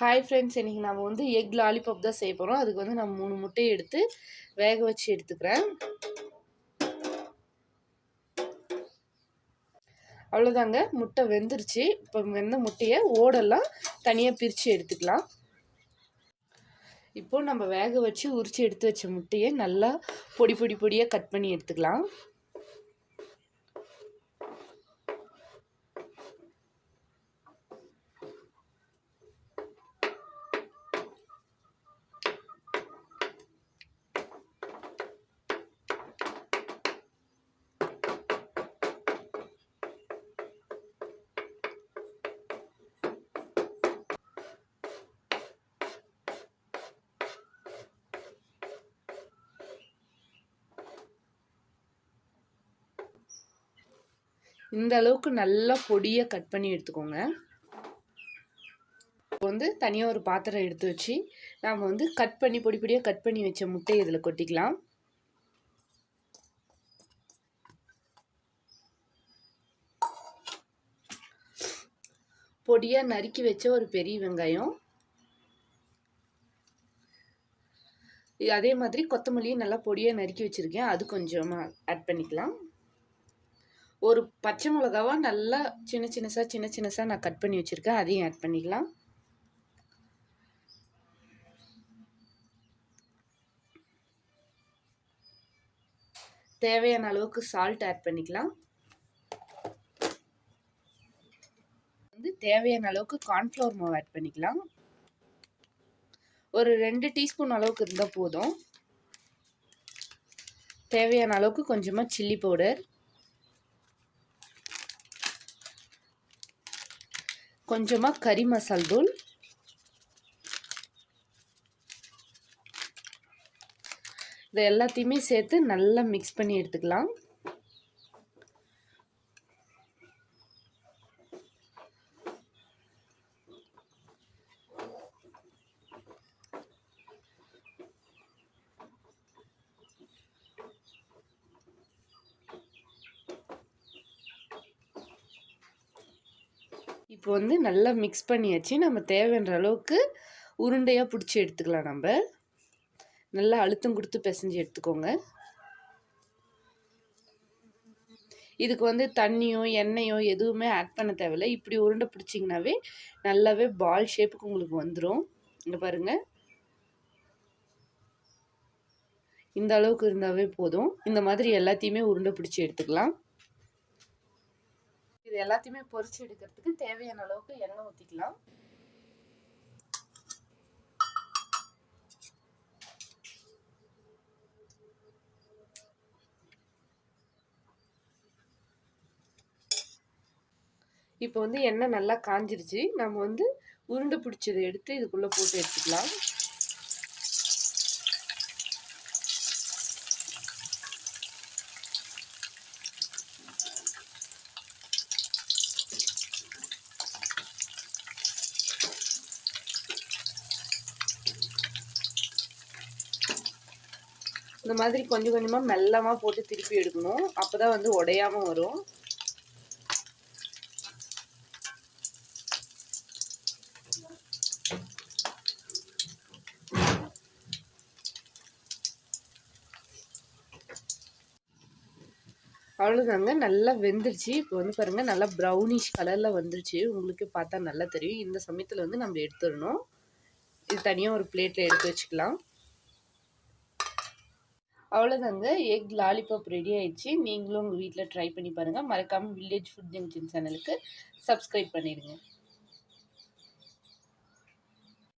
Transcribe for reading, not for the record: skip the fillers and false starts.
Hi friends, இன்றைக்கி நம்ம வந்து எக் லாலிபாப் தான் செய்ய போகிறோம். அதுக்கு வந்து நான் 3 முட்டையை எடுத்து வேக வச்சு எடுத்துக்கிறேன். அவ்வளோதாங்க, முட்டை வெந்துருச்சு. இப்போ வெந்த முட்டையை ஓடெல்லாம் தனியாக பிரித்து எடுத்துக்கலாம். இப்போது நம்ம வேக வச்சு உரித்து எடுத்து வச்ச முட்டையை நல்லா பொடியாக கட் பண்ணி எடுத்துக்கலாம். இந்த அளவுக்கு நல்லா பொடியாக கட் பண்ணி எடுத்துக்கோங்க. இப்போ வந்து தனியாக ஒரு பாத்திரம் எடுத்து வச்சு நாம் வந்து பொடியாக கட் பண்ணி வச்ச முட்டையை இதில் கொட்டிக்கலாம். பொடியாக நறுக்கி வச்ச ஒரு பெரிய வெங்காயம், அதே மாதிரி கொத்தமல்லியும் நல்லா பொடியாக நறுக்கி வச்சுருக்கேன், அது கொஞ்சமாக ஆட் பண்ணிக்கலாம். ஒரு பச்சை மிளகாவை நல்லா சின்ன சின்னசாக நான் கட் பண்ணி வச்சுருக்கேன், அதையும் ஆட் பண்ணிக்கலாம். தேவையான அளவுக்கு சால்ட் ஆட் பண்ணிக்கலாம். வந்து தேவையான அளவுக்கு கார்ன்ஃப்ளவர் மாவு ஆட் பண்ணிக்கலாம். ஒரு 2 டீஸ்பூன் அளவுக்கு இருந்தால் போதும். தேவையான அளவுக்கு கொஞ்சமாக சில்லி பவுடர், கொஞ்சமாக கறி மசால் தூள், இது எல்லாத்தையுமே சேர்த்து நல்லா மிக்ஸ் பண்ணி எடுத்துக்கலாம். இப்போ வந்து நல்லா மிக்ஸ் பண்ணியாச்சு. நம்ம தேவையான அளவுக்கு உருண்டையாக பிடிச்சி எடுத்துக்கலாம். நம்ம நல்லா அழுத்தம் கொடுத்து பிசைஞ்சு எடுத்துக்கோங்க. இதுக்கு வந்து தண்ணியோ எண்ணெயோ எதுவுமே ஆட் பண்ண தேவையில்லை. இப்படி உருண்டை பிடிச்சிங்கனாவே நல்லாவே பால் ஷேப்புக்கு உங்களுக்கு வந்துடும். இங்கே பாருங்கள், இந்த அளவுக்கு இருந்தாவே போதும். இந்த மாதிரி எல்லாத்தையுமே உருண்டை பிடிச்சி எடுத்துக்கலாம். இது எல்லாத்தையுமே பொரிச்சு எடுக்கிறதுக்கு தேவையான அளவுக்கு எண்ணெய் ஊற்றிக்கலாம். இப்போ வந்து எண்ணெய் நல்லா காஞ்சிருச்சு. நம்ம வந்து உருண்டை பிடிச்சதை எடுத்து இதுக்குள்ளே போட்டு எடுத்துக்கலாம். இந்த மாதிரி கொஞ்சம் கொஞ்சமாக மெல்லமாக போட்டு திருப்பி எடுக்கணும். அப்போ தான் வந்து உடையாமல் வரும். அவ்வளோதாங்க, நல்லா வெந்துருச்சு. இப்போ வந்து பாருங்கள், நல்லா ப்ரௌனிஷ் கலரில் வந்துருச்சு. உங்களுக்கு பார்த்தா நல்லா தெரியும். இந்த சமயத்தில் வந்து நம்ம எடுத்துடணும். இது தனியாக ஒரு பிளேட்டில் எடுத்து வச்சுக்கலாம். அவ்வளோதாங்க, எக் லாலிபாப் ரெடி ஆயிடுச்சு. நீங்களும் உங்கள் வீட்டில் ட்ரை பண்ணி பாருங்கள். மறக்காமல் வில்லேஜ் ஃபுட் ஜங்ஷன் சேனலுக்கு சப்ஸ்கிரைப் பண்ணிடுங்க.